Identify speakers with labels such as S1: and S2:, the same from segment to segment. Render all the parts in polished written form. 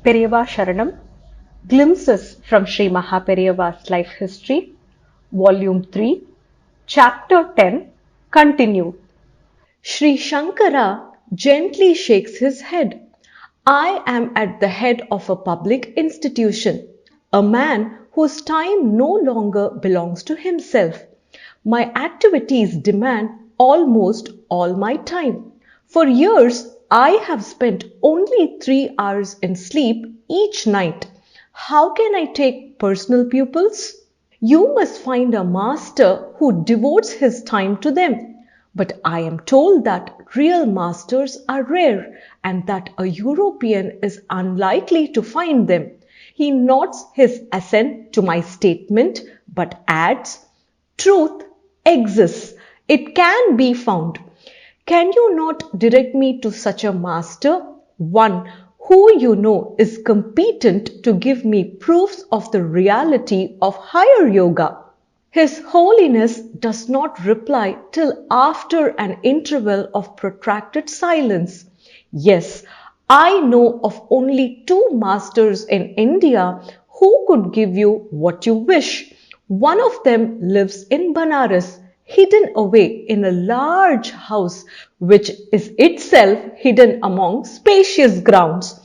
S1: Periyava Sharanam, Glimpses from Sri Periyava's Life History, Volume 3, Chapter 10, Continued. Sri Shankara gently shakes his head. I am at the head of a public institution, a man whose time no longer belongs to himself. My activities demand almost all my time. For years, I have spent only 3 hours in sleep each night. How can I take personal pupils? You must find a master who devotes his time to them. But I am told that real masters are rare and that a European is unlikely to find them. He nods his assent to my statement but adds, truth exists. It can be found. Can you not direct me to such a master? One who you know is competent to give me proofs of the reality of higher yoga. His Holiness does not reply till after an interval of protracted silence. Yes, I know of only 2 masters in India who could give you what you wish. One of them lives in Banaras, hidden away in a large house which is itself hidden among spacious grounds.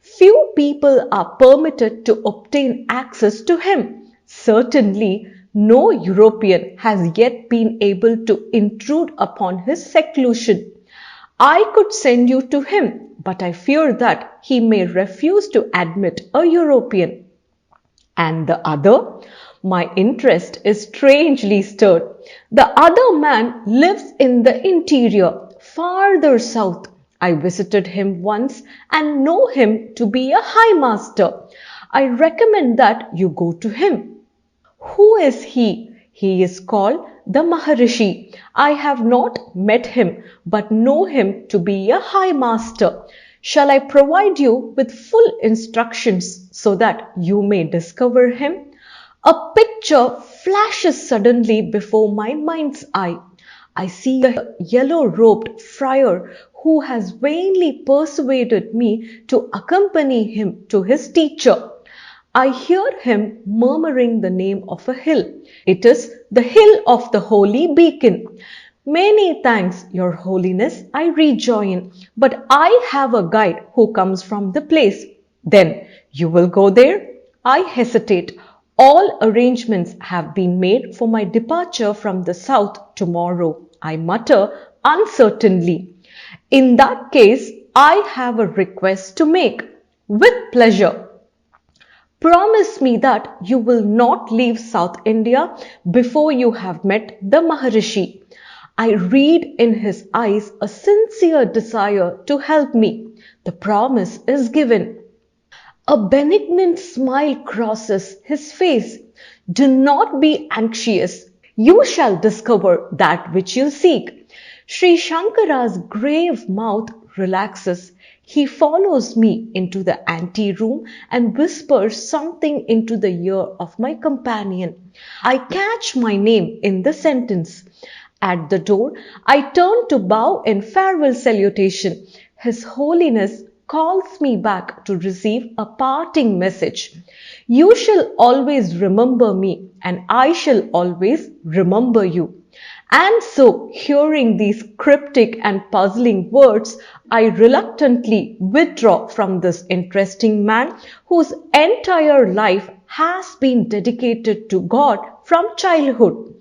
S1: Few people are permitted to obtain access to him. Certainly, no European has yet been able to intrude upon his seclusion. I could send you to him, but I fear that he may refuse to admit a European. And the other? My interest is strangely stirred. The other man lives in the interior, farther south. I visited him once and know him to be a high master. I recommend that you go to him. Who is he? He is called the Maharishi. I have not met him, but know him to be a high master. Shall I provide you with full instructions so that you may discover him? A picture flashes suddenly before my mind's eye. I see a yellow-robed friar who has vainly persuaded me to accompany him to his teacher. I hear him murmuring the name of a hill. It is the hill of the Holy Beacon. Many thanks, Your Holiness, I rejoin, but I have a guide who comes from the place. Then you will go there? I hesitate. All arrangements have been made for my departure from the south tomorrow. I mutter uncertainly. In that case, I have a request to make. With pleasure. Promise me that you will not leave South India before you have met the Maharishi. I read in his eyes a sincere desire to help me. The promise is given. A benignant smile crosses his face. Do not be anxious. You shall discover that which you seek. Sri Shankara's grave mouth relaxes. He follows me into the anteroom and whispers something into the ear of my companion. I catch my name in the sentence. At the door, I turn to bow in farewell salutation. His Holiness calls me back to receive a parting message. You shall always remember me, and I shall always remember you. And so, hearing these cryptic and puzzling words, I reluctantly withdraw from this interesting man whose entire life has been dedicated to God from childhood.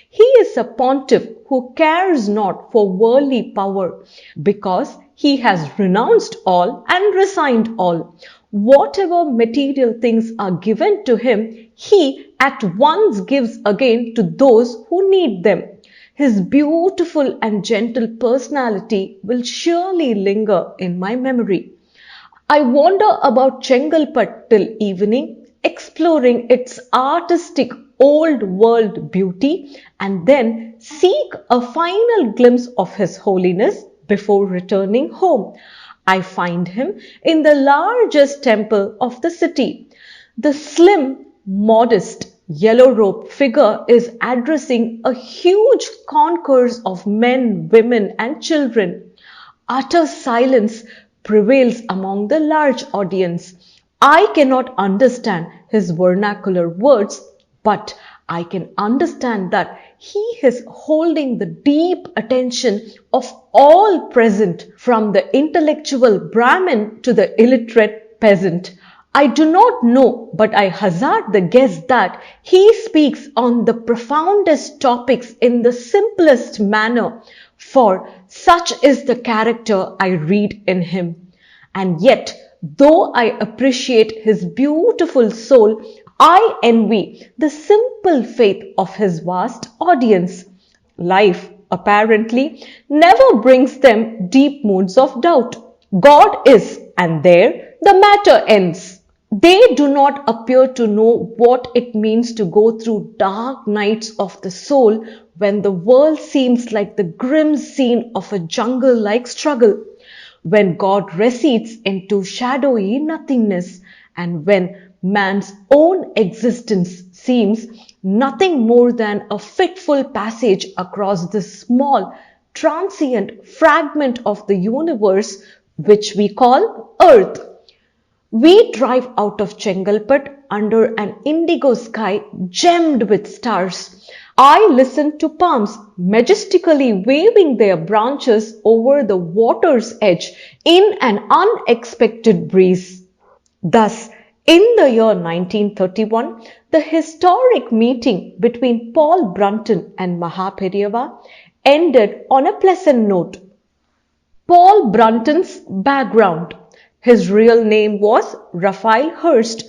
S1: He is a pontiff who cares not for worldly power because he has renounced all and resigned all. Whatever material things are given to him, he at once gives again to those who need them. His beautiful and gentle personality will surely linger in my memory. I wander about Chengalpat till evening, exploring its artistic old world beauty, and then seek a final glimpse of His Holiness before returning home. I find him in the largest temple of the city. The slim, modest, yellow-robed figure is addressing a huge concourse of men, women, and children. Utter silence prevails among the large audience. I cannot understand his vernacular words, but I can understand that he is holding the deep attention of all present, from the intellectual Brahmin to the illiterate peasant. I do not know, but I hazard the guess that he speaks on the profoundest topics in the simplest manner, for such is the character I read in him. And yet, though I appreciate his beautiful soul, I envy the simple faith of his vast audience. Life, apparently, never brings them deep moods of doubt. God is, and there the matter ends. They do not appear to know what it means to go through dark nights of the soul when the world seems like the grim scene of a jungle-like struggle, when God recedes into shadowy nothingness, and when man's own existence seems nothing more than a fitful passage across this small, transient fragment of the universe which we call Earth. We drive out of Chengalpat under an indigo sky gemmed with stars. I listen to palms majestically waving their branches over the water's edge in an unexpected breeze. Thus, in the year 1931, the historic meeting between Paul Brunton and Maha Periyava ended on a pleasant note. Paul Brunton's background. His real name was Raphael Hurst.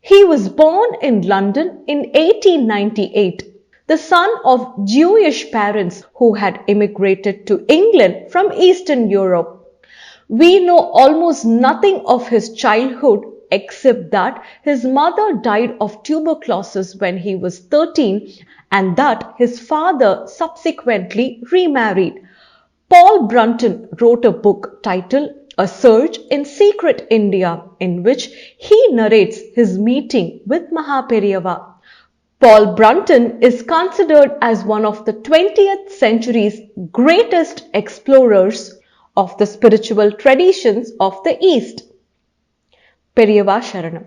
S1: He was born in London in 1898, the son of Jewish parents who had immigrated to England from Eastern Europe. We know almost nothing of his childhood except that his mother died of tuberculosis when he was 13 and that his father subsequently remarried. Paul Brunton wrote a book titled A Search in Secret India, in which he narrates his meeting with Maha Periyava. Paul Brunton is considered as one of the 20th century's greatest explorers of the spiritual traditions of the East. Periyava Sharanam.